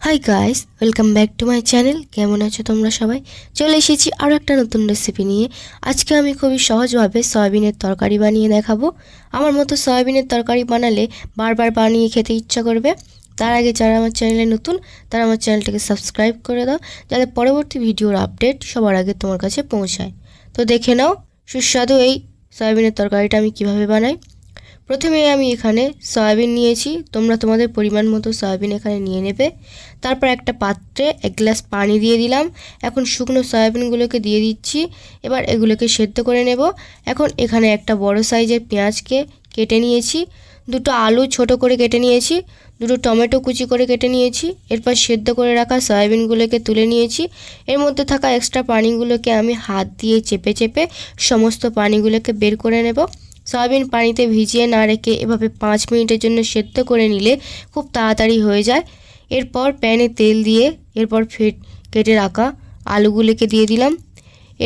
Hi guys, welcome back to my channel. কেমন আছো তোমরা সবাই? চলে এসেছি আরও একটা নতুন রেসিপি নিয়ে। আজকে আমি খুবই সহজভাবে সয়াবিনের তরকারি বানিয়ে দেখাবো। আমার মতো সয়াবিনের তরকারি বানালে বারবার বানিয়ে খেতে ইচ্ছা করবে। তার আগে যারা আমার চ্যানেলে নতুন তারা আমার চ্যানেলটাকে সাবস্ক্রাইব করে দাও, যাতে পরবর্তী ভিডিওর আপডেট সবার আগে তোমার কাছে পৌঁছায়। তো দেখে নাও সুস্বাদু এই সয়াবিনের তরকারিটা আমি কিভাবে বানাই। প্রথমে আমি এখানে সয়াবিন নিয়েছি। তোমরা তোমাদের পরিমাণ মতো সয়াবিন এখানে নিয়ে নেবে। তারপর একটা পাত্রে 1 গ্লাস পানি দিয়ে দিলাম। এখন শুকনো সয়াবিনগুলোকে দিয়ে দিচ্ছি। এবার এগুলোকে সেদ্ধ করে নেব। এখন এখানে একটা বড় সাইজের পেঁয়াজকে কেটে নিয়েছি, দুটো আলু ছোট করে কেটে নিয়েছি, দুটো টমেটো কুচি করে কেটে নিয়েছি। এরপর সেদ্ধ করে রাখা সয়াবিনগুলোকে তুলে নিয়েছি। এর মধ্যে থাকা এক্সট্রা পানিগুলোকে আমি হাত দিয়ে চেপে চেপে সমস্ত পানিগুলোকে বের করে নেব। সয়াবিন পানিতে ভিজিয়ে না রেখে এভাবে 5 মিনিটের জন্য সেদ্ধ করে নিলে খুব তাড়াতাড়ি হয়ে যায়। এরপর প্যানে তেল দিয়ে এরপর কেটে রাখা আলুগুলোকে দিয়ে দিলাম।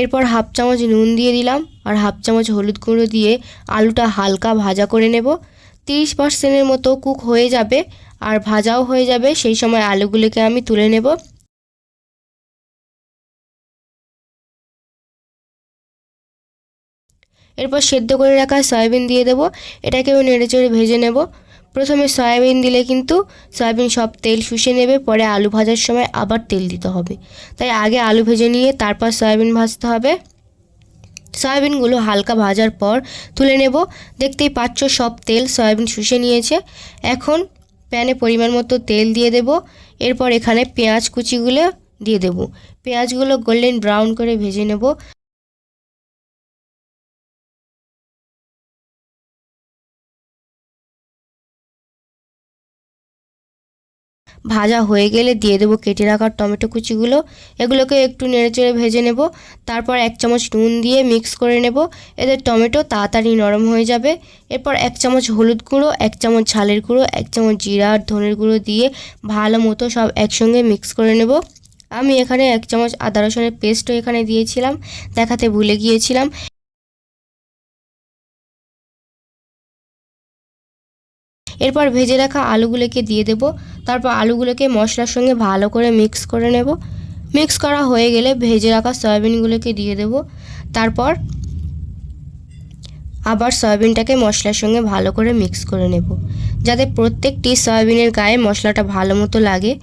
এরপর হাফ চামচ নুন দিয়ে দিলাম আর হাফ চামচ হলুদ গুঁড়ো দিয়ে আলুটা হালকা ভাজা করে নেব। 30% মতো কুক হয়ে যাবে আর ভাজাও হয়ে যাবে। সেই সময় আলুগুলোকে আমি তুলে নেব। এরপর সেদ্ধ করে রাখা সয়াবিন দিয়ে দেব। এটাকেও নেড়েচেড়ে ভেজে নেব। প্রথমে সয়াবিন দিলে কিন্তু সয়াবিন সব তেল শুষে নেবে, পরে আলু ভাজার সময় আবার তেল দিতে হবে। তাই আগে আলু ভেজে নিয়ে তারপর সয়াবিন ভাজতে হবে। সয়াবিনগুলো হালকা ভাজার পর তুলে নেব। দেখতেই পাচ্ছ সব তেল সয়াবিন শুষে নিয়েছে। এখন প্যানে পরিমাণ মতো তেল দিয়ে দেব। এরপর এখানে পেঁয়াজ কুচিগুলো দিয়ে দেব। পেঁয়াজগুলো গোল্ডেন ব্রাউন করে ভেজে নেব। ভাজা হয়ে গেলে দিয়ে দেবো কেটে রাখা টমেটো কুচিগুলো। এগুলোকে একটু নেড়েচেড়ে ভেজে নেব। তারপর 1 চামচ নুন দিয়ে মিক্স করে নেব। এতে টমেটো তাড়াতাড়ি নরম হয়ে যাবে। এরপর 1 চামচ হলুদ গুঁড়ো, 1 চামচ ঝালের গুঁড়ো, 1 চামচ জিরা আর ধনের গুঁড়ো দিয়ে ভালো মতো সব একসঙ্গে মিক্স করে নেব। আমি এখানে 1 চামচ আদা রসুনের পেস্টও এখানে দিয়েছিলাম, দেখাতে ভুলে গিয়েছিলাম। এরপর ভেজে রাখা আলুগুলোকে দিয়ে দেব। তারপর আলুগুলোকে মশলার সঙ্গে ভালো করে মিক্স করে নেব। মিক্স করা হয়ে গেলে ভেজে রাখা সয়াবিনগুলোকে দিয়ে দেব। তারপর আবার সয়াবিনটাকে মশলার সঙ্গে ভালো করে মিক্স করে নেব, যাতে প্রত্যেকটি সয়াবিনের গায়ে মশলাটা ভালো মতো লাগে।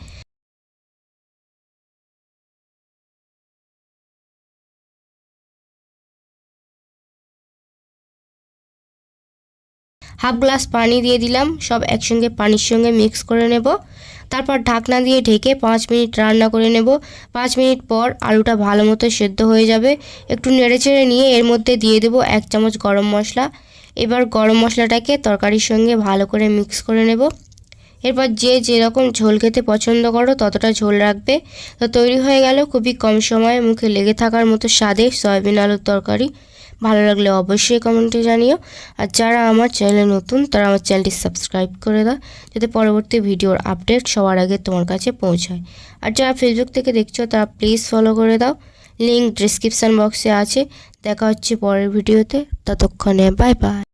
হাফ গ্লাস পানি দিয়ে দিলাম, সব একসঙ্গে পানির সঙ্গে মিক্স করে নেব। তারপর ঢাকনা দিয়ে ঢেকে 5 মিনিট রান্না করে নেব। 5 মিনিট পর আলুটা ভালো মতো সেদ্ধ হয়ে যাবে। একটু নেড়েচেড়ে নিয়ে এর মধ্যে দিয়ে দেব 1 চামচ গরম মশলা। এবার গরম মশলাটাকে তরকারির সঙ্গে ভালো করে মিক্স করে নেব। এরপর যে যেরকম ঝোল খেতে পছন্দ করো ততটা ঝোল রাখবে। তো তৈরি হয়ে গেল খুবই কম সময়ে মুখে লেগে থাকার মতো স্বাদের সয়াবিন আলুর তরকারি। ভালো লাগলে অবশ্যই কমেন্টে জানিও। আর যারা আমার চ্যানেলে নতুন তারা আমার চ্যানেলটি সাবস্ক্রাইব করে দাও, যাতে পরবর্তী ভিডিওর আপডেট সবার আগে তোমার কাছে পৌঁছায়। আর যারা ফেসবুক থেকে দেখছো তারা প্লিজ ফলো করে দাও, লিঙ্ক ডিসক্রিপশান বক্সে আছে। দেখা হচ্ছে পরের ভিডিওতে। ততক্ষণে বাই বাই।